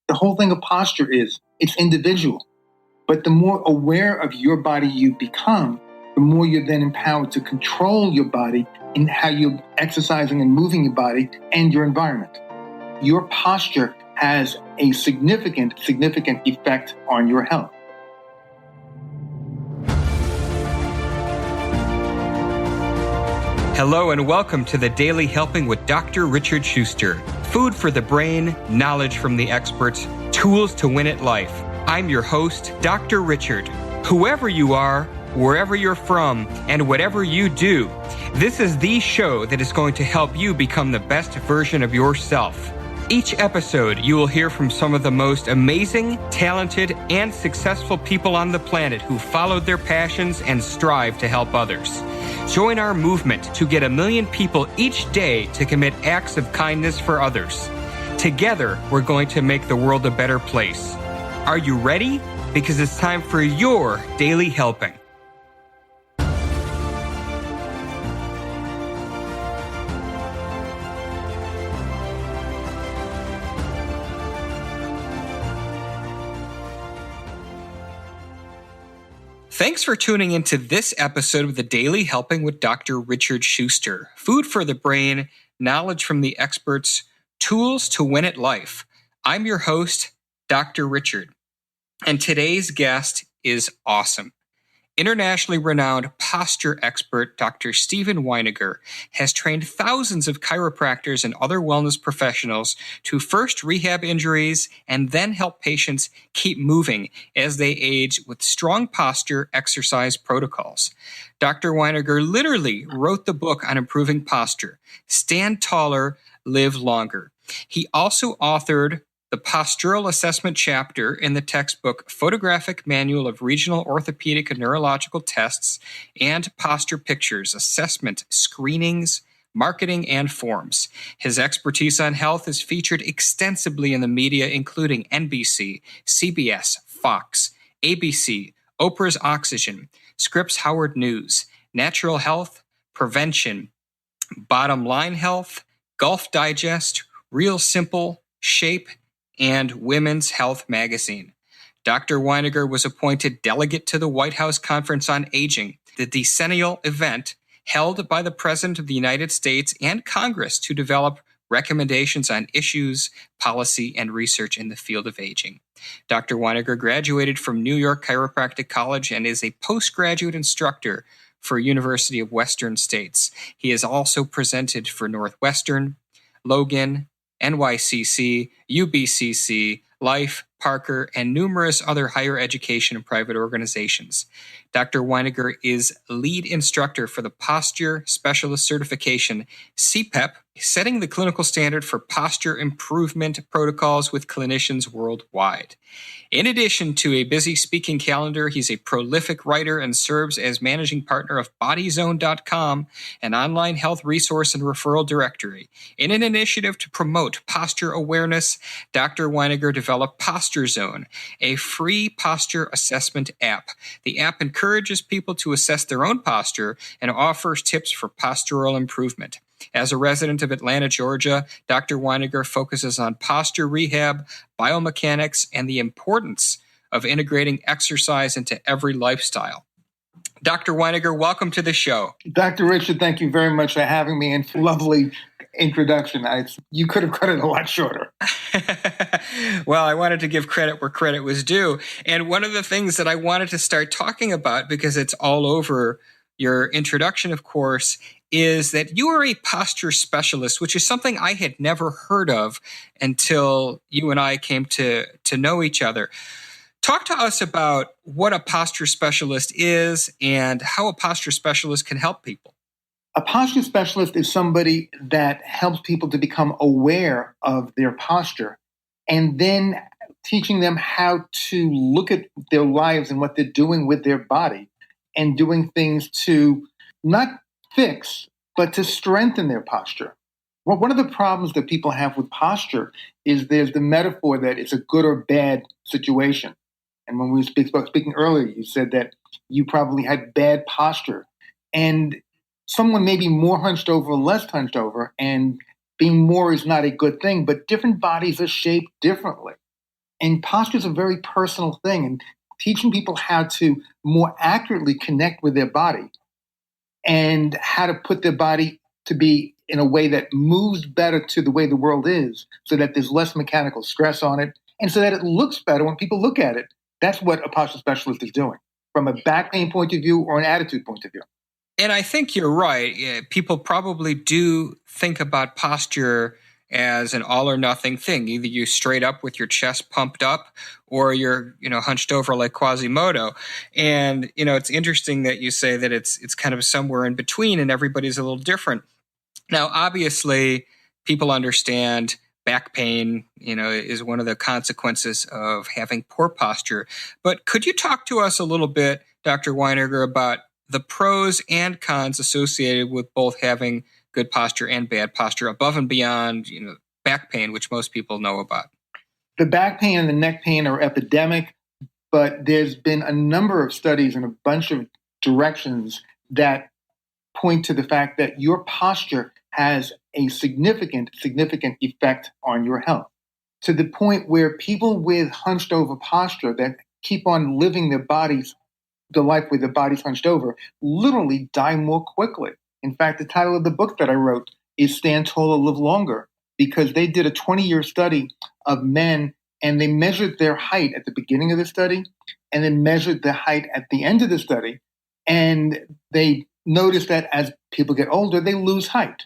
The whole thing of posture is it's individual. But the more aware of your body you become, the more you're then empowered to control your body in how you're exercising and moving your body and your environment. Your posture has a significant effect on your health. Hello and welcome to the Daily Helping with Dr. Richard Schuster. Food for the brain, knowledge from the experts, tools to win at life. I'm your host, Dr. Richard. Whoever you are, wherever you're from, and whatever you do, this is the show that is going to help you become the best version of yourself. Each episode, you will hear from some of the most amazing, talented, and successful people on the planet who followed their passions and strive to help others. Join our movement to get 1 million people each day to commit acts of kindness for others. Together, we're going to make the world a better place. Are you ready? Because it's time for your Daily Helping. Thanks for tuning into this episode of the Daily Helping with Dr. Richard Schuster. Food for the brain, knowledge from the experts, tools to win at life. I'm your host, Dr. Richard, and today's guest is awesome. Internationally renowned posture expert Dr. Stephen Weiniger has trained thousands of chiropractors and other wellness professionals to first rehab injuries and then help patients keep moving as they age with strong posture exercise protocols. Dr. Weiniger literally wrote the book on improving posture, Stand Taller, Live Longer. He also authored the postural assessment chapter in the textbook Photographic Manual of Regional Orthopedic and Neurological Tests and Posture Pictures, Assessment, Screenings, Marketing, and Forms. His expertise on health is featured extensively in the media, including NBC, CBS, Fox, ABC, Oprah's Oxygen, Scripps Howard News, Natural Health, Prevention, Bottom Line Health, Gulf Digest, Real Simple, Shape, and Women's Health magazine. Dr. Weiniger was appointed delegate to the White House Conference on Aging, the decennial event held by the President of the United States and Congress to develop recommendations on issues, policy, and research in the field of aging. Dr. Weiniger graduated from New York Chiropractic College and is a postgraduate instructor for University of Western States. He has also presented for Northwestern, Logan, NYCC, UBCC, Life, Parker, and numerous other higher education and private organizations. Dr. Weiniger is lead instructor for the Posture Specialist Certification, CPEP, setting the clinical standard for posture improvement protocols with clinicians worldwide. In addition to a busy speaking calendar, he's a prolific writer and serves as managing partner of BodyZone.com, an online health resource and referral directory. In an initiative to promote posture awareness, Dr. Weiniger developed Posture Zone, a free posture assessment app. The app encourages people to assess their own posture and offers tips for postural improvement. As a resident of Atlanta, Georgia, Dr. Weiniger focuses on posture rehab, biomechanics, and the importance of integrating exercise into every lifestyle. Dr. Weiniger, welcome to the show. Dr. Richard, thank you very much for having me and lovely introduction. You could have cut it a lot shorter. Well, I wanted to give credit where credit was due. And one of the things that I wanted to start talking about, because it's all over your introduction, of course, is that you are a posture specialist, which is something I had never heard of until you and I came to know each other. Talk to us about what a posture specialist is and how a posture specialist can help people. A posture specialist is somebody that helps people to become aware of their posture and then teaching them how to look at their lives and what they're doing with their body and doing things to not fix, but to strengthen their posture. Well, one of the problems that people have with posture is there's the metaphor that it's a good or bad situation. And when we were speaking earlier, you said that you probably had bad posture. And someone may be more hunched over or less hunched over, and being more is not a good thing, but different bodies are shaped differently. And posture is a very personal thing. And teaching people how to more accurately connect with their body and how to put their body to be in a way that moves better to the way the world is, so that there's less mechanical stress on it, and so that it looks better when people look at it. That's what a posture specialist is doing from a back pain point of view or an attitude point of view. And I think you're right. Yeah, people probably do think about posture as an all or nothing thing. Either you straight up with your chest pumped up or you're, hunched over like Quasimodo. And, it's interesting that you say that it's kind of somewhere in between and everybody's a little different. Now, obviously, people understand back pain, is one of the consequences of having poor posture. But could you talk to us a little bit, Dr. Weiniger, about the pros and cons associated with both having good posture and bad posture above and beyond, back pain, which most people know about? The back pain and the neck pain are epidemic, but there's been a number of studies in a bunch of directions that point to the fact that your posture has a significant effect on your health, to the point where people with hunched over posture that keep on living the life with their bodies hunched over, literally die more quickly. In fact, the title of the book that I wrote is Stand Taller, Live Longer, because they did a 20-year study of men and they measured their height at the beginning of the study and then measured the height at the end of the study. And they noticed that as people get older, they lose height.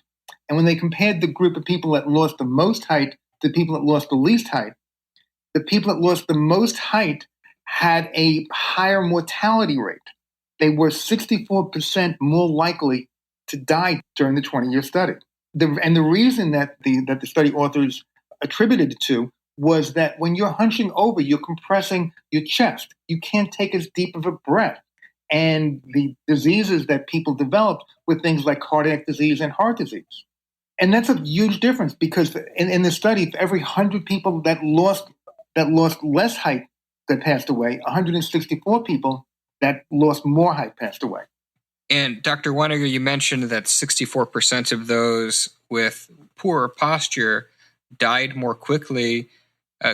And when they compared the group of people that lost the most height to people that lost the least height, the people that lost the most height had a higher mortality rate. They were 64% more likely to die during the 20-year study. And the reason that the study authors attributed it to was that when you're hunching over, you're compressing your chest. You can't take as deep of a breath. And the diseases that people developed were things like cardiac disease and heart disease. And that's a huge difference because in the study, for every 100 people that lost less height that passed away, 164 people that lost more height passed away. And Dr. Weiniger, you mentioned that 64% of those with poorer posture died more quickly.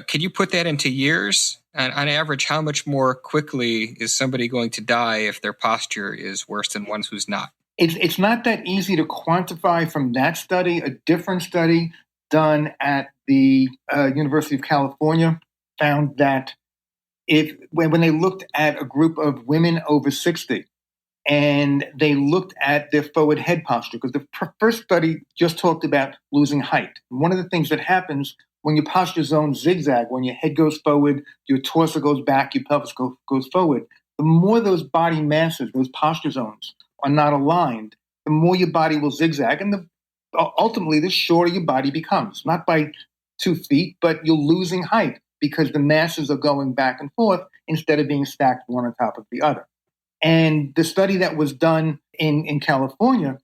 Can you put that into years? And on average, how much more quickly is somebody going to die if their posture is worse than one who's not? It's not that easy to quantify from that study. A different study done at the University of California found that when they looked at a group of women over 60 and they looked at their forward head posture, because the first study just talked about losing height. One of the things that happens when your posture zones zigzag, when your head goes forward, your torso goes back, your pelvis goes forward, the more those body masses, those posture zones are not aligned, the more your body will zigzag, and ultimately the shorter your body becomes. Not by 2 feet, but you're losing height because the masses are going back and forth instead of being stacked one on top of the other. And the study that was done in California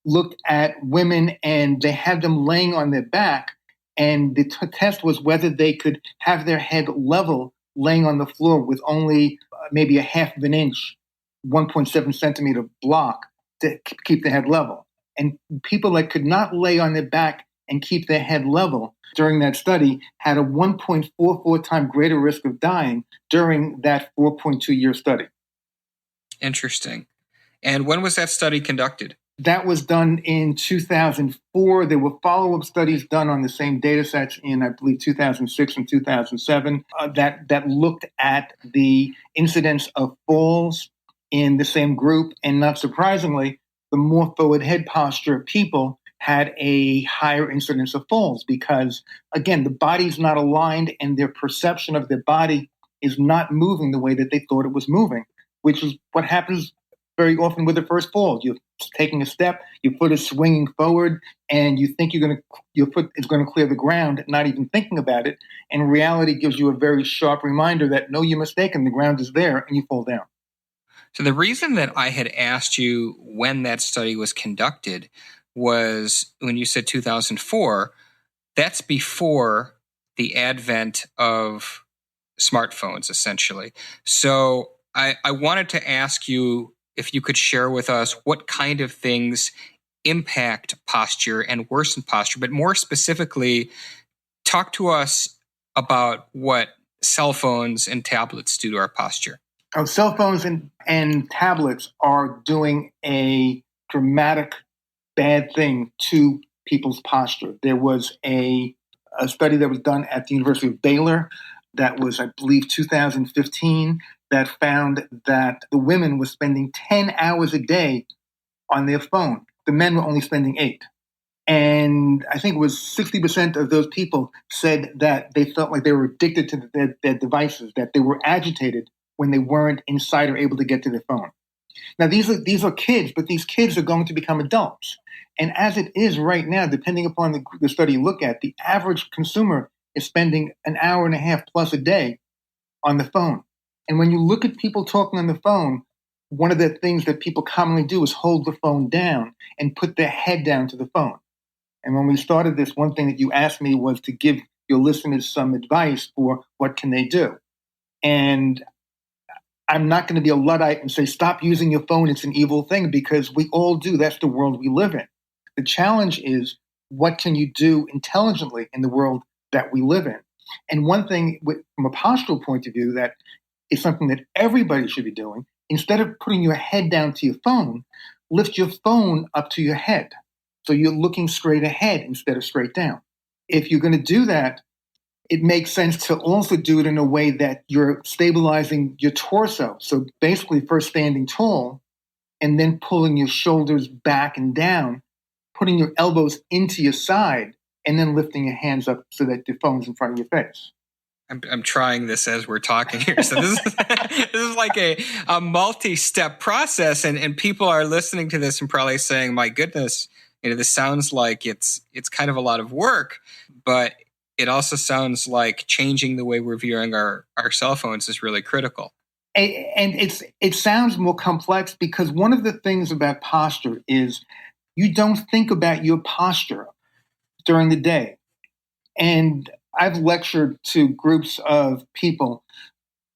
looked at women and they had them laying on their back, and the test was whether they could have their head level laying on the floor with only maybe a half of an inch, 1.7 centimeter block to keep the head level. And people that could not lay on their back and keep their head level during that study had a 1.44 time greater risk of dying during that 4.2-year study. Interesting. And when was that study conducted? That was done in 2004. There were follow-up studies done on the same data sets in, I believe, 2006 and 2007 that looked at the incidence of falls in the same group. And not surprisingly, the more forward head posture people had a higher incidence of falls because, again, the body's not aligned and their perception of their body is not moving the way that they thought it was moving, which is what happens very often with the first fall. You're taking a step, your foot is swinging forward, and you think your foot is going to clear the ground, not even thinking about it. And reality gives you a very sharp reminder that, no, you're mistaken, the ground is there, and you fall down. So the reason that I had asked you when that study was conducted was when you said 2004, that's before the advent of smartphones, essentially. So I wanted to ask you if you could share with us what kind of things impact posture and worsen posture, but more specifically, talk to us about what cell phones and tablets do to our posture? Oh, cell phones and tablets are doing a dramatic bad thing to people's posture. There was a study that was done at the University of Baylor that was, I believe, 2015, that found that the women were spending 10 hours a day on their phone. The men were only spending 8. And I think it was 60% of those people said that they felt like they were addicted to their devices, that they were agitated when they weren't inside or able to get to their phone. Now, these are kids, but these kids are going to become adults. And as it is right now, depending upon the study you look at, the average consumer is spending an hour and a half plus a day on the phone. And when you look at people talking on the phone, one of the things that people commonly do is hold the phone down and put their head down to the phone. And when we started this, one thing that you asked me was to give your listeners some advice for what can they do. And I'm not going to be a Luddite and say, stop using your phone, it's an evil thing, because we all do. That's the world we live in. The challenge is, what can you do intelligently in the world that we live in? And one thing from a postural point of view that is something that everybody should be doing, instead of putting your head down to your phone, lift your phone up to your head. So you're looking straight ahead instead of straight down. If you're going to do that, it makes sense to also do it in a way that you're stabilizing your torso. So basically first standing tall and then pulling your shoulders back and down, putting your elbows into your side, and then lifting your hands up so that the phone's in front of your face. I'm trying this as we're talking here. So this is like a multi-step process, and people are listening to this and probably saying, my goodness, this sounds like it's kind of a lot of work, but it also sounds like changing the way we're viewing our cell phones is really critical. And it sounds more complex because one of the things about posture is you don't think about your posture during the day. And I've lectured to groups of people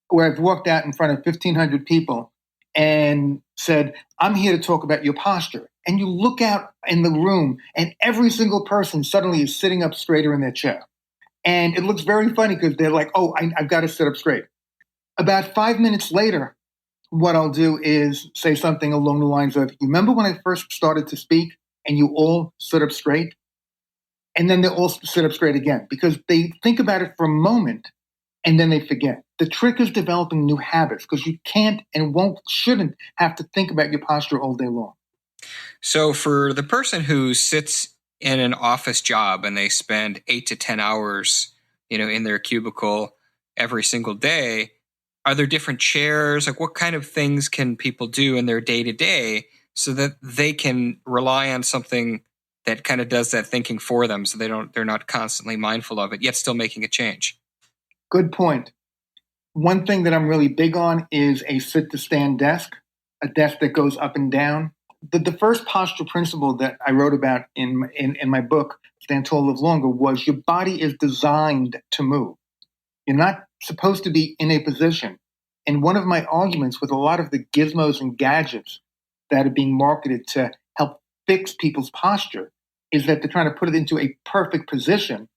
where I've walked out in front of 1,500 people and said, I'm here to talk about your posture. And you look out in the room and every single person suddenly is sitting up straighter in their chair. And it looks very funny because they're like, oh, I've got to sit up straight. About 5 minutes later, what I'll do is say something along the lines of, you remember when I first started to speak and you all stood up straight? And then they all sit up straight again because they think about it for a moment and then they forget. The trick is developing new habits because you can't and shouldn't have to think about your posture all day long. So for the person who sits in an office job and they spend 8 to 10 hours, in their cubicle every single day, are there different chairs? Like, what kind of things can people do in their day to day so that they can rely on something that kind of does that thinking for them, so they're not constantly mindful of it, yet still making a change? Good point. One thing that I'm really big on is a sit to stand desk, a desk that goes up and down. The first posture principle that I wrote about in my book, Stand Tall, Live Longer, was your body is designed to move. You're not supposed to be in a position. And one of my arguments with a lot of the gizmos and gadgets that are being marketed to help fix people's posture is that they're trying to put it into a perfect position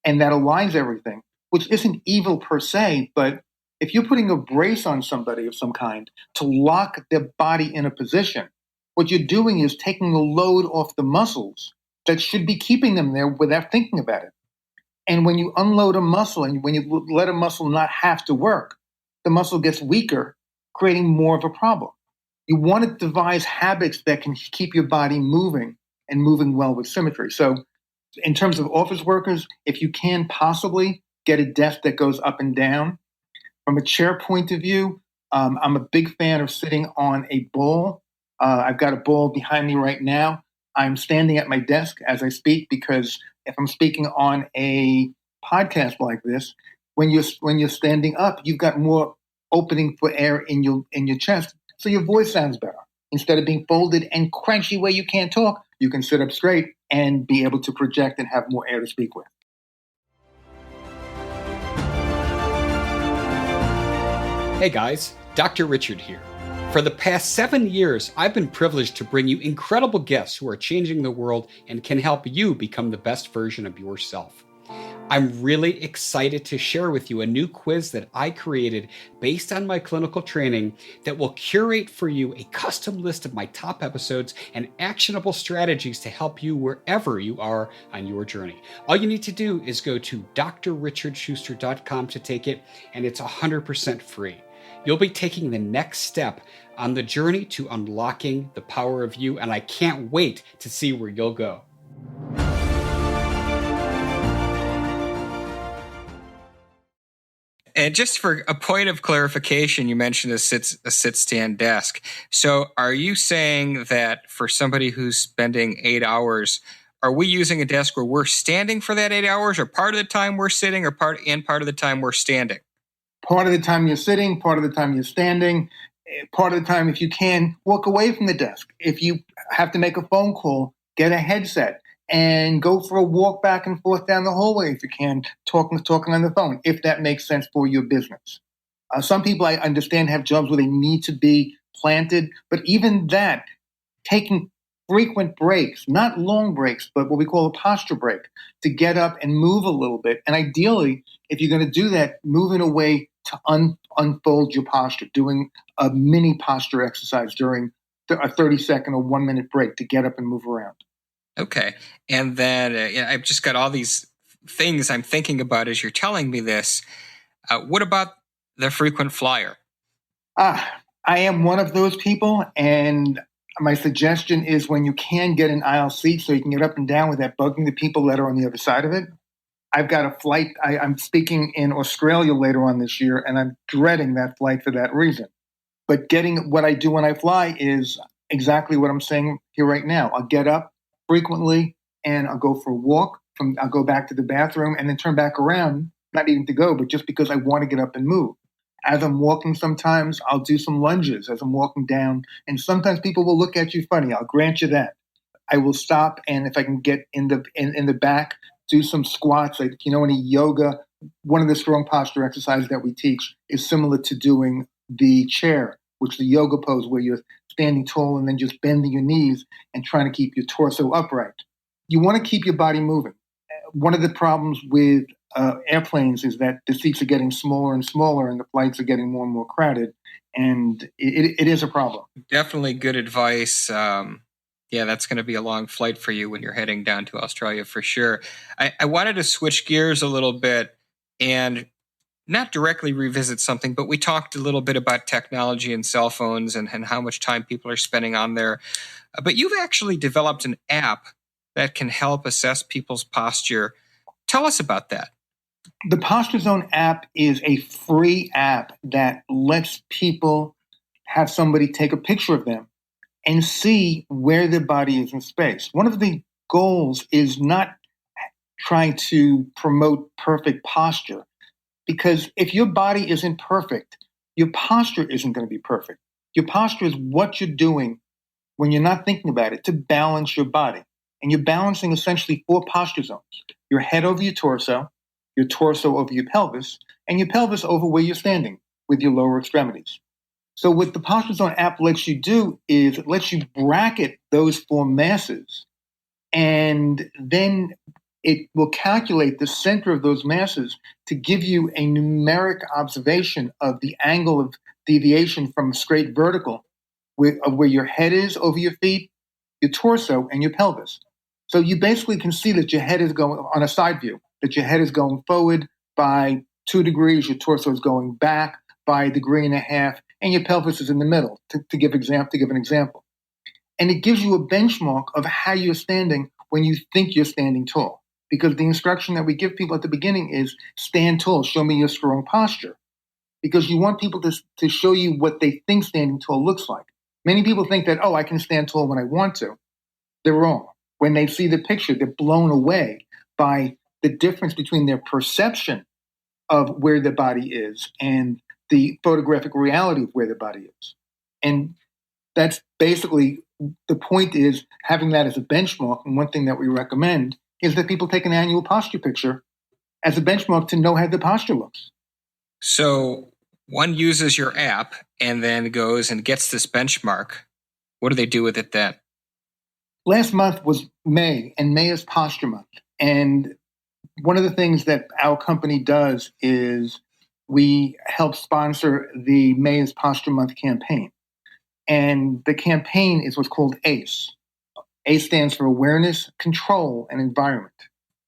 and that aligns everything, which isn't evil per se, but if you're putting a brace on somebody of some kind to lock their body in a position, what you're doing is taking the load off the muscles that should be keeping them there without thinking about it. And when you unload a muscle and when you let a muscle not have to work, the muscle gets weaker, creating more of a problem. You want to devise habits that can keep your body moving and moving well with symmetry. So in terms of office workers, if you can possibly get a desk that goes up and down. From a chair point of view, I'm a big fan of sitting on a ball. I've got a ball behind me right now. I'm standing at my desk as I speak because if I'm speaking on a podcast like this, when you're standing up, you've got more opening for air in your chest, so your voice sounds better. Instead of being folded and crunchy where you can't talk, you can sit up straight and be able to project and have more air to speak with. Hey guys, Dr. Richard here. For the past 7 years, I've been privileged to bring you incredible guests who are changing the world and can help you become the best version of yourself. I'm really excited to share with you a new quiz that I created based on my clinical training that will curate for you a custom list of my top episodes and actionable strategies to help you wherever you are on your journey. All you need to do is go to drrichardschuster.com to take it, and it's 100% free. You'll be taking the next step on the journey to unlocking the power of you, and I can't wait to see where you'll go. And just for a point of clarification, you mentioned a sit-stand desk. So are you saying that for somebody who's spending 8 hours, are we using a desk where we're standing for that 8 hours, or part of the time we're sitting, or part of the time we're standing? Part of the time you're sitting, part of the time you're standing, part of the time, if you can, walk away from the desk. If you have to make a phone call, get a headset and go for a walk back and forth down the hallway if you can, talking on the phone, if that makes sense for your business. Some people, I understand, have jobs where they need to be planted, but even that, taking frequent breaks, not long breaks, but what we call a posture break, to get up and move a little bit. And ideally, if you're going to do that, move in a way to unfold your posture, doing a mini posture exercise during a 30-second or 1-minute break to get up and move around. Okay. And then I've just got all these things I'm thinking about as you're telling me this. What about the frequent flyer? I am one of those people, and my suggestion is when you can get an aisle seat so you can get up and down without bugging the people that are on the other side of it. I've got a flight. I'm speaking in Australia later on this year, and I'm dreading that flight for that reason. But getting what I do when I fly is exactly what I'm saying here right now. I'll get up frequently, and I'll go for a walk. I'll go back to the bathroom and then turn back around, not even to go, but just because I want to get up and move. As I'm walking, sometimes I'll do some lunges as I'm walking down, and sometimes people will look at you funny. I'll grant you that. I will stop, and if I can get in the back, do some squats. Like, in yoga, one of the strong posture exercises that we teach is similar to doing the chair, which the yoga pose where you're standing tall and then just bending your knees and trying to keep your torso upright. You want to keep your body moving. One of the problems with airplanes is that the seats are getting smaller and smaller and the flights are getting more and more crowded. And it is a problem. Definitely good advice. Yeah, that's going to be a long flight for you when you're heading down to Australia for sure. I wanted to switch gears a little bit and not directly revisit something, but we talked a little bit about technology and cell phones and how much time people are spending on there. But you've actually developed an app that can help assess people's posture. Tell us about that. The Posture Zone app is a free app that lets people have somebody take a picture of them and see where their body is in space. One of the goals is not trying to promote perfect posture, because if your body isn't perfect, your posture isn't going to be perfect. Your posture is what you're doing when you're not thinking about it to balance your body. And you're balancing essentially 4 posture zones: your head over your torso over your pelvis, and your pelvis over where you're standing with your lower extremities. So what the Posture Zone app lets you do is it lets you bracket those 4 masses, and then it will calculate the center of those masses to give you a numeric observation of the angle of deviation from straight vertical of where your head is over your feet, your torso, and your pelvis. So you basically can see that your head is going on a side view, that your head is going forward by 2 degrees, your torso is going back by 1.5 degrees, and your pelvis is in the middle, to give an example. And it gives you a benchmark of how you're standing when you think you're standing tall. Because the instruction that we give people at the beginning is stand tall, show me your strong posture. Because you want people to show you what they think standing tall looks like. Many people think that, I can stand tall when I want to. They're wrong. When they see the picture, they're blown away by the difference between their perception of where their body is and the photographic reality of where their body is. And that's basically the point, is having that as a benchmark. And one thing that we recommend is that people take an annual posture picture as a benchmark to know how the posture looks. So one uses your app and then goes and gets this benchmark. What do they do with it then? Last month was May, and May is Posture Month. And One of the things that our company does is we help sponsor the May's Posture Month campaign. And the campaign is what's called ACE. ACE stands for Awareness, Control, and Environment.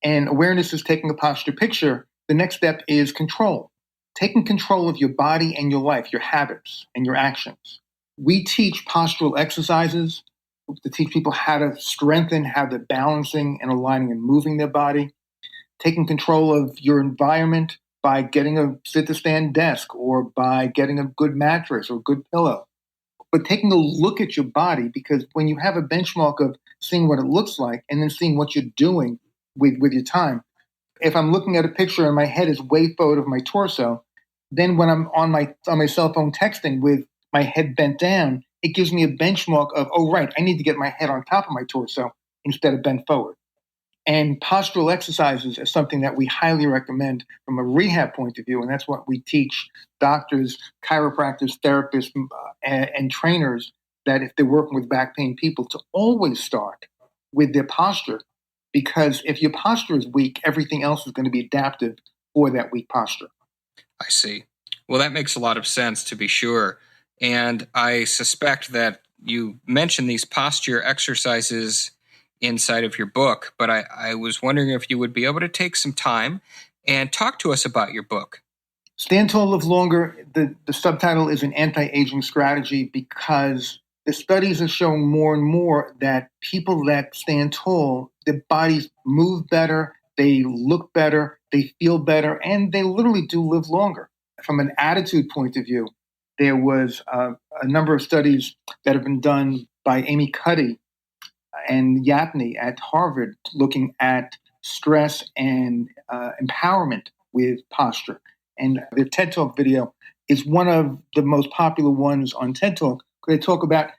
And awareness is taking a posture picture. The next step is control. Taking control of your body and your life, your habits and your actions. We teach postural exercises to teach people how to strengthen, how they're balancing and aligning and moving their body. Taking control of your environment by getting a sit-to-stand desk or by getting a good mattress or a good pillow. But taking a look at your body, because when you have a benchmark of seeing what it looks like and then seeing what you're doing with your time, if I'm looking at a picture and my head is way forward of my torso, then when I'm on my cell phone texting with my head bent down, it gives me a benchmark of, oh, right, I need to get my head on top of my torso instead of bent forward. And postural exercises is something that we highly recommend from a rehab point of view, and that's what we teach doctors, chiropractors, therapists, and trainers, that if they're working with back pain people, to always start with their posture, because if your posture is weak, everything else is going to be adaptive for that weak posture. I see. Well, that makes a lot of sense, to be sure. And I suspect that you mentioned these posture exercises inside of your book, but I was wondering if you would be able to take some time and talk to us about your book. Stand Tall, Live Longer, the subtitle is an anti-aging strategy, because the studies are showing more and more that people that stand tall, their bodies move better, they look better, they feel better, and they literally do live longer. From an attitude point of view, there was a number of studies that have been done by Amy Cuddy and Yapney at Harvard looking at stress and empowerment with posture. And their TED Talk video is one of the most popular ones on TED Talk. They talk about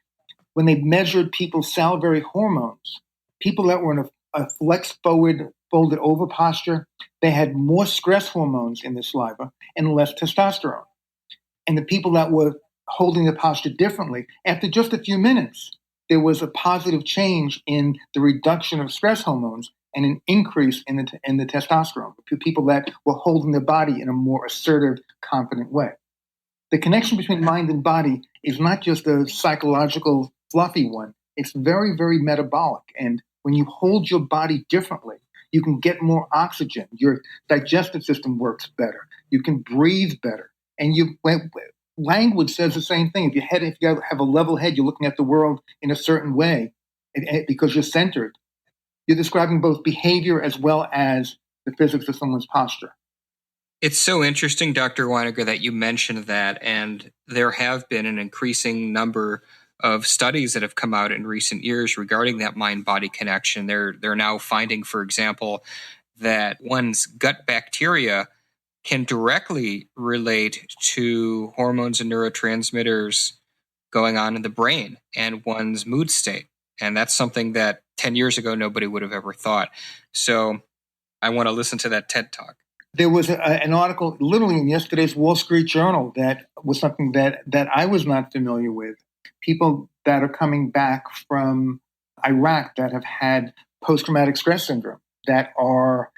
when they measured people's salivary hormones, people that were in a flex forward, folded over posture, they had more stress hormones in the saliva and less testosterone. And the people that were holding the posture differently, after just a few minutes, there was a positive change in the reduction of stress hormones and an increase in the testosterone. People that were holding their body in a more assertive, confident way. The connection between mind and body is not just a psychological, fluffy one. It's very, very metabolic. And when you hold your body differently, you can get more oxygen. Your digestive system works better. You can breathe better. And language says the same thing. If you have a level head, you're looking at the world in a certain way because you're centered. You're describing both behavior as well as the physics of someone's posture. It's so interesting, Dr. Weiniger, that you mentioned that, and there have been an increasing number of studies that have come out in recent years regarding that mind-body connection. They're now finding, for example, that one's gut bacteria can directly relate to hormones and neurotransmitters going on in the brain and one's mood state. And that's something that 10 years ago nobody would have ever thought. So I want to listen to that TED Talk. There was an article literally in yesterday's Wall Street Journal that was something that I was not familiar with. People that are coming back from Iraq that have had post-traumatic stress syndrome, that are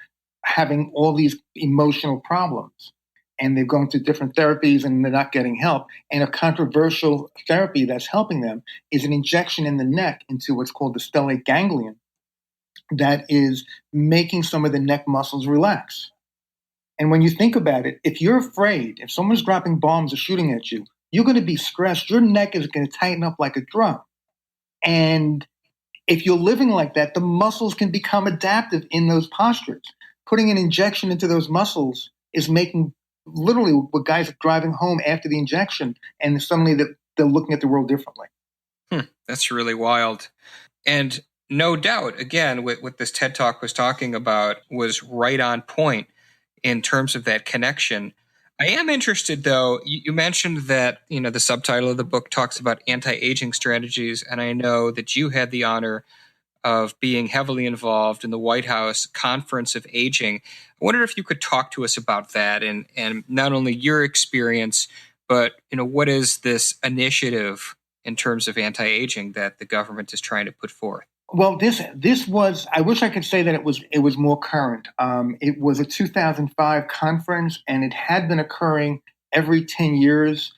having all these emotional problems, and they're going through different therapies and they're not getting help. And a controversial therapy that's helping them is an injection in the neck into what's called the stellate ganglion that is making some of the neck muscles relax. And when you think about it, if you're afraid, if someone's dropping bombs or shooting at you, you're going to be stressed. Your neck is going to tighten up like a drum. And if you're living like that, the muscles can become adaptive in those postures. Putting an injection into those muscles is making literally what guys are driving home after the injection, and suddenly they're looking at the world differently. That's really wild. And no doubt, again, what this TED Talk was talking about was right on point in terms of that connection. I am interested, though, you mentioned that, the subtitle of the book talks about anti-aging strategies, and I know that you had the honor of being heavily involved in the White House Conference of Aging. I wondered if you could talk to us about that and not only your experience, but, what is this initiative in terms of anti-aging that the government is trying to put forth? Well, this was. I wish I could say that it was more current. It was a 2005 conference, and it had been occurring every 10 years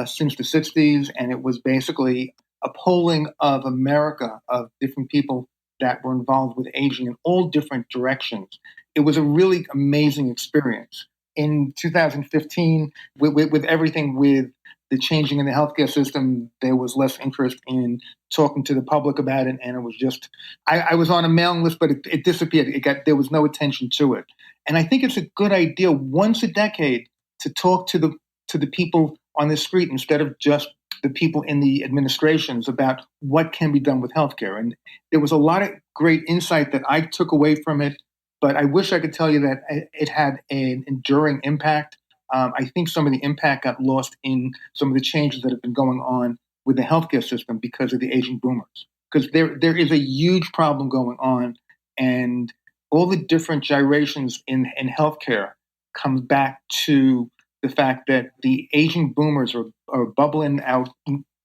since the 60s, and it was basically a polling of America of different people that were involved with aging in all different directions. It was a really amazing experience. In 2015, with everything with the changing in the healthcare system, there was less interest in talking to the public about it, and it was just I was on a mailing list, but it disappeared. There was no attention to it, and I think it's a good idea once a decade to talk to the people on the street instead of just the people in the administrations about what can be done with healthcare. And there was a lot of great insight that I took away from it, but I wish I could tell you that it had an enduring impact. I think some of the impact got lost in some of the changes that have been going on with the healthcare system because of the aging boomers. Because there is a huge problem going on, and all the different gyrations in healthcare comes back to the fact that the aging boomers are bubbling out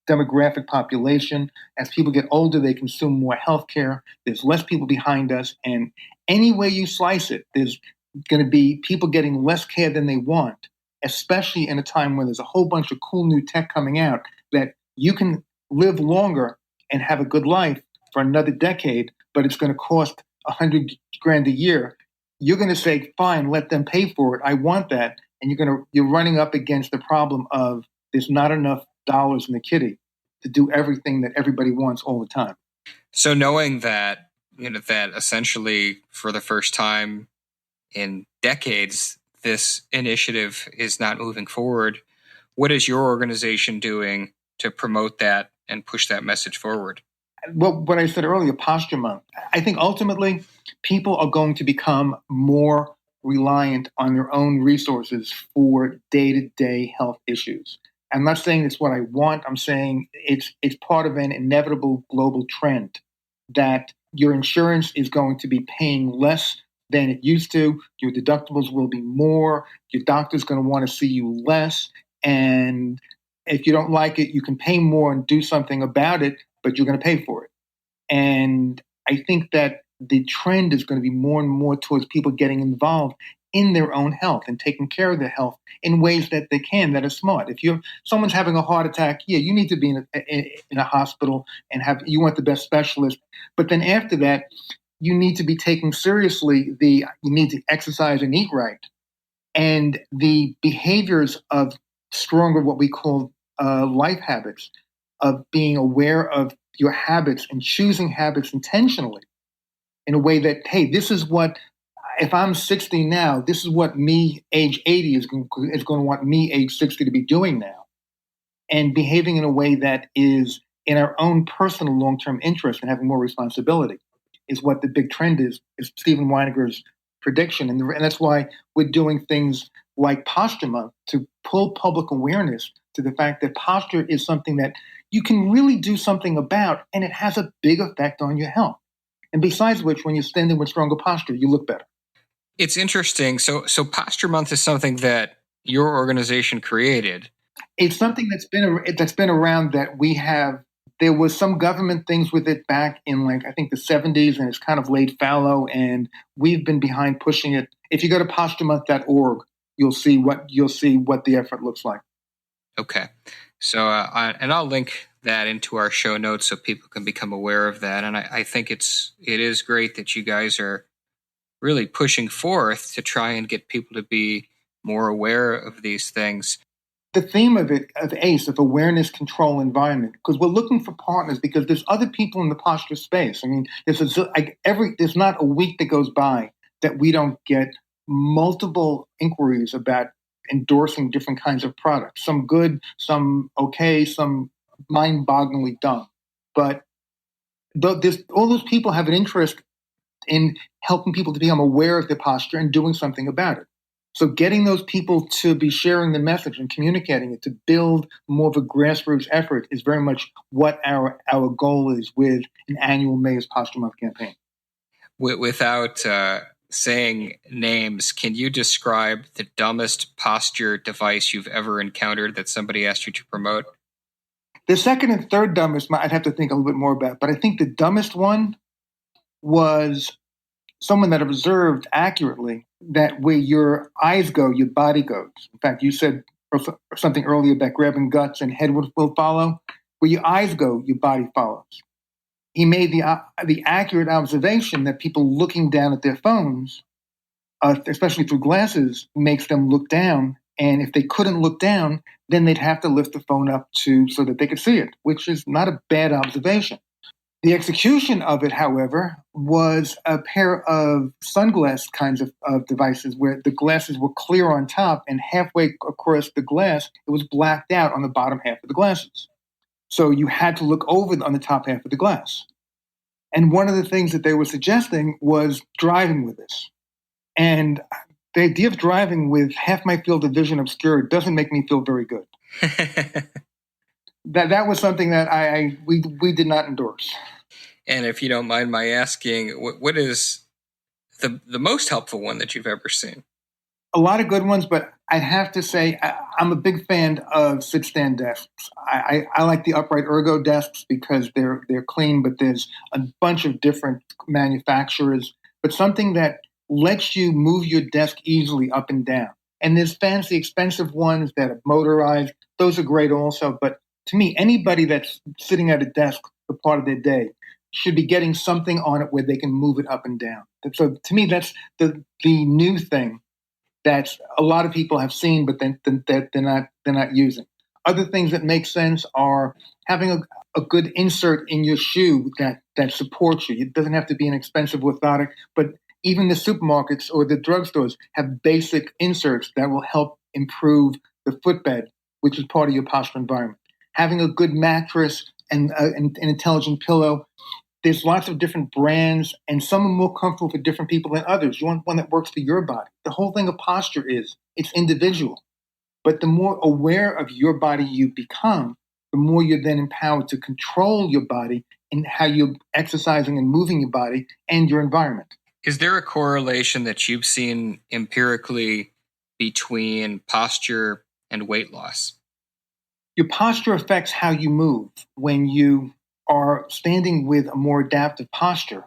demographic population. As people get older, they consume more healthcare. There's less people behind us, and any way you slice it, there's going to be people getting less care than they want, especially in a time when there's a whole bunch of cool new tech coming out that you can live longer and have a good life for another decade, but it's going to cost $100,000 a year. You're going to say, fine, let them pay for it. I want that. And you're running up against the problem of there's not enough dollars in the kitty to do everything that everybody wants all the time. So knowing that, that essentially for the first time in decades, this initiative is not moving forward, what is your organization doing to promote that and push that message forward? Well, what I said earlier, posture month. I think ultimately people are going to become more reliant on their own resources for day-to-day health issues. I'm not saying it's what I want. I'm saying it's part of an inevitable global trend that your insurance is going to be paying less than it used to. Your deductibles will be more. Your doctor's going to want to see you less. And if you don't like it, you can pay more and do something about it, but you're going to pay for it. And I think that the trend is going to be more and more towards people getting involved in their own health and taking care of their health in ways that they can, that are smart. If someone's having a heart attack, yeah, you need to be in a hospital and you want the best specialist. But then after that, you need to be taking seriously you need to exercise and eat right. And the behaviors of stronger, what we call life habits, of being aware of your habits and choosing habits intentionally in a way that, hey, this is what, if I'm 60 now, this is what me age 80 is going to want me age 60 to be doing now. And behaving in a way that is in our own personal long-term interest and having more responsibility is what the big trend is Stephen Weiniger's prediction. And that's why we're doing things like Posture Month to pull public awareness to the fact that posture is something that you can really do something about, and it has a big effect on your health. And besides which, when you're standing with stronger posture, you look better. It's interesting. So Posture Month is something that your organization created. It's something that's been around that we have. There was some government things with it back in I think the 70s, and it's kind of laid fallow, and we've been behind pushing it. If you go to posturemonth.org, you'll see what the effort looks like. Okay. So, and I'll link that into our show notes so people can become aware of that. And I think it is great that you guys are really pushing forth to try and get people to be more aware of these things. The theme of ACE, of awareness, control, environment, because we're looking for partners because there's other people in the posture space. I mean, there's not a week that goes by that we don't get multiple inquiries about endorsing different kinds of products. Some good, some okay, some mind-bogglingly dumb. But all those people have an interest in helping people to become aware of their posture and doing something about it. So getting those people to be sharing the message and communicating it to build more of a grassroots effort is very much what our goal is with an annual May is Posture Month campaign. Without saying names, can you describe the dumbest posture device you've ever encountered that somebody asked you to promote? The second and third dumbest, I'd have to think a little bit more about, but I think the dumbest one was someone that observed accurately that where your eyes go, your body goes. In fact, you said something earlier about grabbing guts and head will follow. Where your eyes go, your body follows. He made the accurate observation that people looking down at their phones, especially through glasses, makes them look down. And if they couldn't look down, then they'd have to lift the phone up so that they could see it, which is not a bad observation. The execution of it, however, was a pair of sunglass kinds of devices where the glasses were clear on top and halfway across the glass, it was blacked out on the bottom half of the glasses. So you had to look over on the top half of the glass. And one of the things that they were suggesting was driving with this. And the idea of driving with half my field of vision obscured doesn't make me feel very good. That was something that we did not endorse. And if you don't mind my asking, what is the most helpful one that you've ever seen? A lot of good ones, but I'd have to say I'm a big fan of sit-stand desks. I like the upright ergo desks because they're clean, but there's a bunch of different manufacturers. But something that lets you move your desk easily up and down. And there's fancy, expensive ones that are motorized. Those are great also. But to me, anybody that's sitting at a desk for part of their day should be getting something on it where they can move it up and down. So to me, that's the new thing that a lot of people have seen, but then they're not using. Other things that make sense are having a good insert in your shoe that supports you. It doesn't have to be an expensive orthotic, but even the supermarkets or the drugstores have basic inserts that will help improve the footbed, which is part of your postural environment. Having a good mattress and an intelligent pillow. There's lots of different brands, and some are more comfortable for different people than others. You want one that works for your body. The whole thing of posture is it's individual. But the more aware of your body you become, the more you're then empowered to control your body and how you're exercising and moving your body and your environment. Is there a correlation that you've seen empirically between posture and weight loss? Your posture affects how you move. When you are standing with a more adaptive posture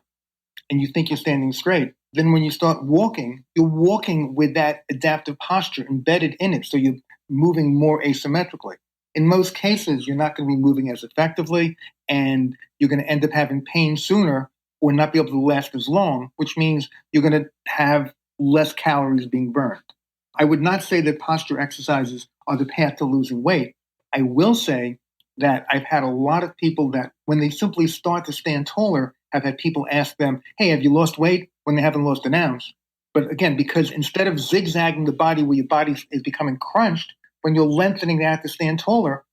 and you think you're standing straight, then when you start walking, you're walking with that adaptive posture embedded in it. So you're moving more asymmetrically. In most cases, you're not going to be moving as effectively, and you're going to end up having pain sooner or not be able to last as long, which means you're going to have less calories being burned. I would not say that posture exercises are the path to losing weight. I will say that I've had a lot of people that when they simply start to stand taller, have had people ask them, hey, have you lost weight? When they haven't lost an ounce. But again, because instead of zigzagging the body where your body is becoming crunched, when you're lengthening out to stand taller,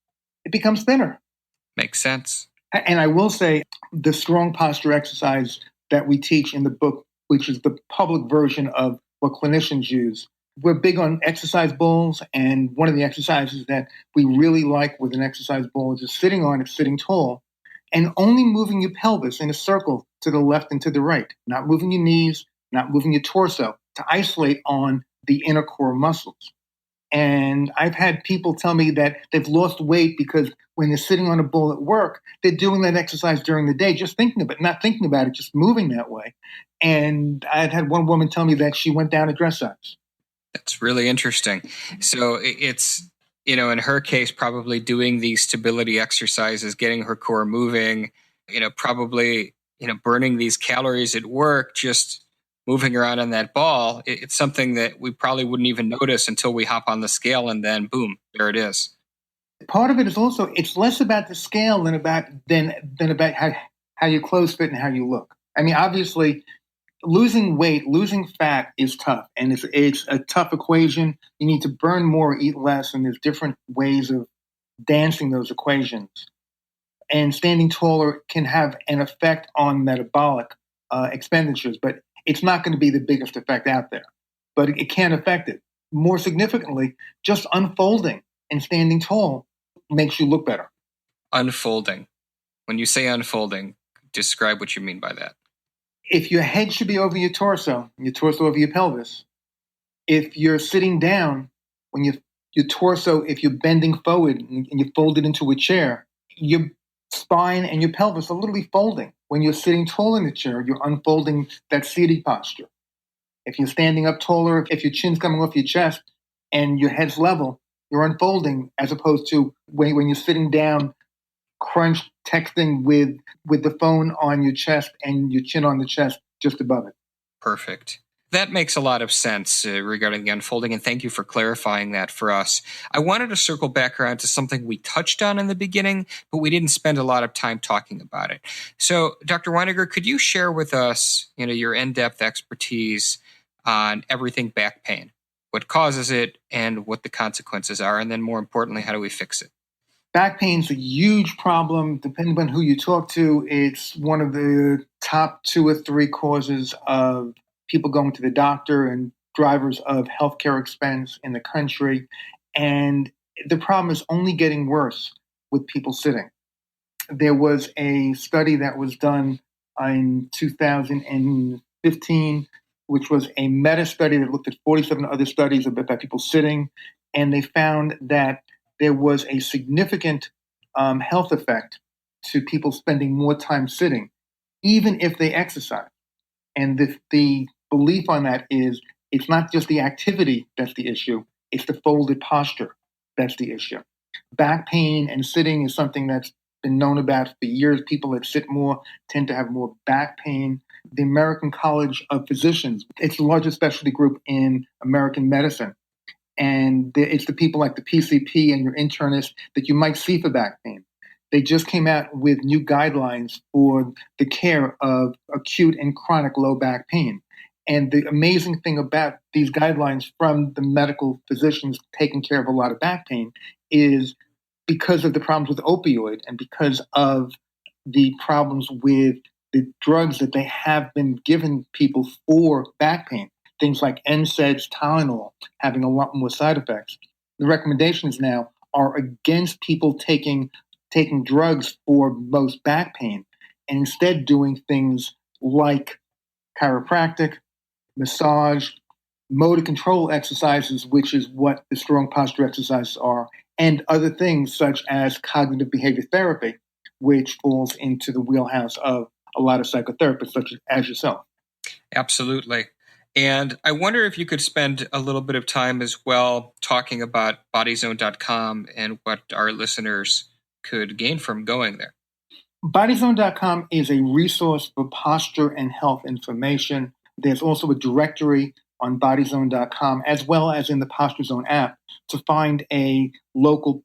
it becomes thinner. Makes sense. And I will say the strong posture exercise that we teach in the book, which is the public version of what clinicians use, we're big on exercise balls. And one of the exercises that we really like with an exercise ball is just sitting on it, sitting tall, and only moving your pelvis in a circle to the left and to the right, not moving your knees, not moving your torso, to isolate on the inner core muscles. And I've had people tell me that they've lost weight because when they're sitting on a ball at work, they're doing that exercise during the day, just thinking of it, not thinking about it, just moving that way. And I've had one woman tell me that she went down a dress size. That's really interesting. So it's, in her case, probably doing these stability exercises, getting her core moving, probably, burning these calories at work, just moving around on that ball. It's something that we probably wouldn't even notice until we hop on the scale, and then boom, there it is. Part of it is also, it's less about the scale than about how your clothes fit and how you look. I mean, obviously, losing weight, losing fat is tough, and it's a tough equation. You need to burn more, eat less, and there's different ways of dancing those equations. And standing taller can have an effect on metabolic expenditures, but it's not going to be the biggest effect out there. But it can affect it. More significantly, just unfolding and standing tall makes you look better. Unfolding. When you say unfolding, describe what you mean by that. If your head should be over your torso over your pelvis, if you're sitting down, when your torso, if you're bending forward and you fold it into a chair, your spine and your pelvis are literally folding. When you're sitting tall in the chair, you're unfolding that seated posture. If you're standing up taller, if your chin's coming off your chest and your head's level, you're unfolding, as opposed to when you're sitting down, crunch texting with the phone on your chest and your chin on the chest just above it. Perfect. That makes a lot of sense regarding the unfolding, and thank you for clarifying that for us. I wanted to circle back around to something we touched on in the beginning, but we didn't spend a lot of time talking about it. So, Dr. Weiniger, could you share with us, your in-depth expertise on everything back pain, what causes it and what the consequences are, and then more importantly, how do we fix it? Back pain's a huge problem. Depending on who you talk to, it's one of the top 2 or 3 causes of people going to the doctor and drivers of healthcare expense in the country. And the problem is only getting worse with people sitting. There was a study that was done in 2015, which was a meta study that looked at 47 other studies about people sitting. And they found that there was a significant health effect to people spending more time sitting, even if they exercise. And the belief on that is it's not just the activity that's the issue, it's the folded posture that's the issue. Back pain and sitting is something that's been known about for years. People that sit more tend to have more back pain. The American College of Physicians, it's the largest specialty group in American medicine. And it's the people like the PCP and your internist that you might see for back pain. They just came out with new guidelines for the care of acute and chronic low back pain. And the amazing thing about these guidelines from the medical physicians taking care of a lot of back pain is because of the problems with opioid and because of the problems with the drugs that they have been giving people for back pain, things like NSAIDs, Tylenol, having a lot more side effects. The recommendations now are against people taking drugs for most back pain and instead doing things like chiropractic, massage, motor control exercises, which is what the strong posture exercises are, and other things such as cognitive behavior therapy, which falls into the wheelhouse of a lot of psychotherapists such as yourself. Absolutely. And I wonder if you could spend a little bit of time as well talking about bodyzone.com and what our listeners could gain from going there. Bodyzone.com is a resource for posture and health information. There's also a directory on bodyzone.com, as well as in the Posture Zone app, to find a local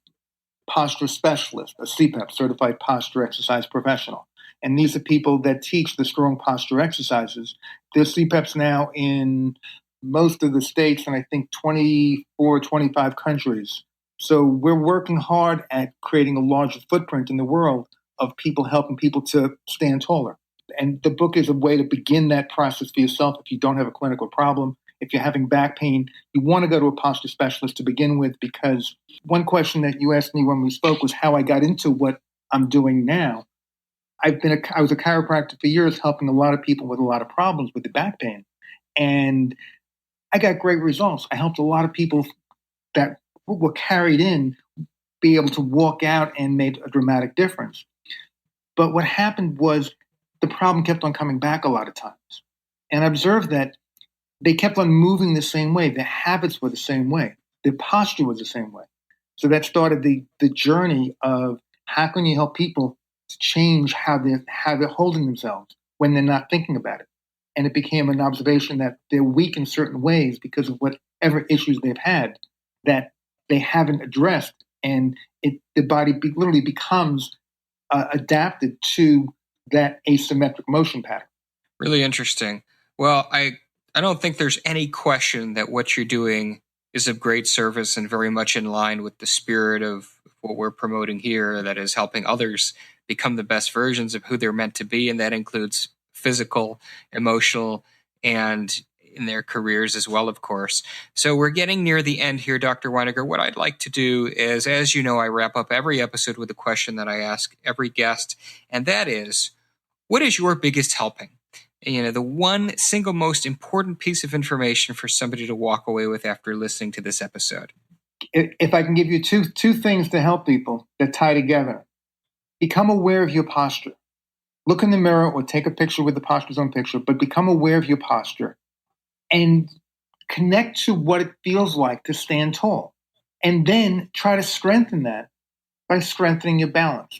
posture specialist, a CPAP, Certified Posture Exercise Professional. And these are people that teach the strong posture exercises. There's CPAPs now in most of the states, and I think 24, 25 countries. So we're working hard at creating a larger footprint in the world of people helping people to stand taller. And the book is a way to begin that process for yourself if you don't have a clinical problem. If you're having back pain, you want to go to a posture specialist to begin with, because one question that you asked me when we spoke was how I got into what I'm doing now. I was a chiropractor for years, helping a lot of people with a lot of problems with the back pain. And I got great results. I helped a lot of people that were carried in be able to walk out and made a dramatic difference. But what happened was the problem kept on coming back a lot of times. And I observed that they kept on moving the same way. Their habits were the same way. Their posture was the same way. So that started the journey of how can you help people to change how they're holding themselves when they're not thinking about it. And it became an observation that they're weak in certain ways because of whatever issues they've had that they haven't addressed. And the body literally becomes adapted to that asymmetric motion pattern. Really interesting. Well, I don't think there's any question that what you're doing is of great service and very much in line with the spirit of what we're promoting here, that is helping others become the best versions of who they're meant to be. And that includes physical, emotional, and in their careers as well, of course. So we're getting near the end here, Dr. Weiniger. What I'd like to do is, as you know, I wrap up every episode with a question that I ask every guest, and that is, what is your biggest helping? The one single most important piece of information for somebody to walk away with after listening to this episode. If I can give you two things to help people that tie together. become aware of your posture. Look in the mirror or take a picture with the posture zone picture, but become aware of your posture and connect to what it feels like to stand tall. And then try to strengthen that by strengthening your balance.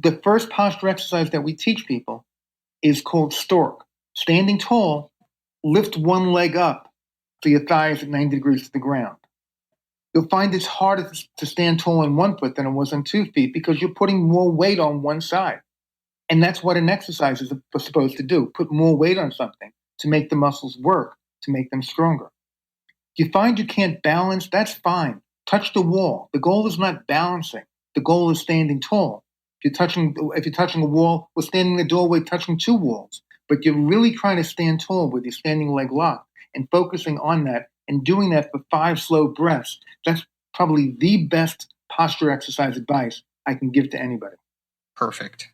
The first posture exercise that we teach people is called stork. Standing tall, lift one leg up so your thigh is at 90 degrees to the ground. You'll find it's harder to stand tall on 1 foot than it was on 2 feet because you're putting more weight on one side. And that's what an exercise is supposed to do, put more weight on something to make the muscles work, to make them stronger. If you find you can't balance, that's fine. Touch the wall. The goal is not balancing. The goal is standing tall. If you're touching a wall or standing in the doorway touching two walls, but you're really trying to stand tall with your standing leg locked and focusing on that and doing that for 5 slow breaths, that's probably the best posture exercise advice I can give to anybody. Perfect.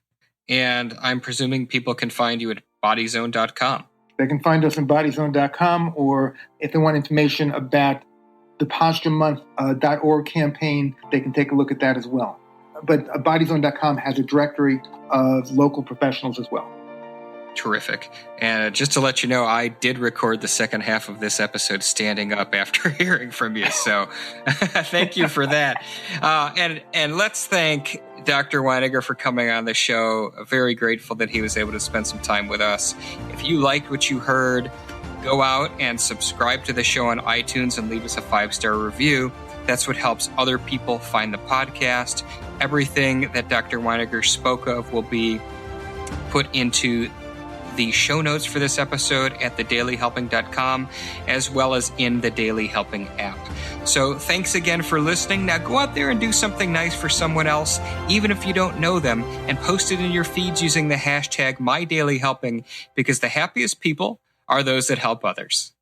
And I'm presuming people can find you at bodyzone.com. They can find us at bodyzone.com, or if they want information about the posturemonth.org campaign, they can take a look at that as well. But bodyzone.com has a directory of local professionals as well. Terrific. And just to let you know, I did record the second half of this episode standing up after hearing from you. So thank you for that. And let's thank Dr. Weiniger for coming on the show. Very grateful that he was able to spend some time with us. If you liked what you heard, go out and subscribe to the show on iTunes and leave us a 5-star review. That's what helps other people find the podcast. Everything that Dr. Weiniger spoke of will be put into the show notes for this episode at thedailyhelping.com, as well as in the Daily Helping app. So thanks again for listening. Now go out there and do something nice for someone else, even if you don't know them, and post it in your feeds using the hashtag MyDailyHelping, because the happiest people are those that help others.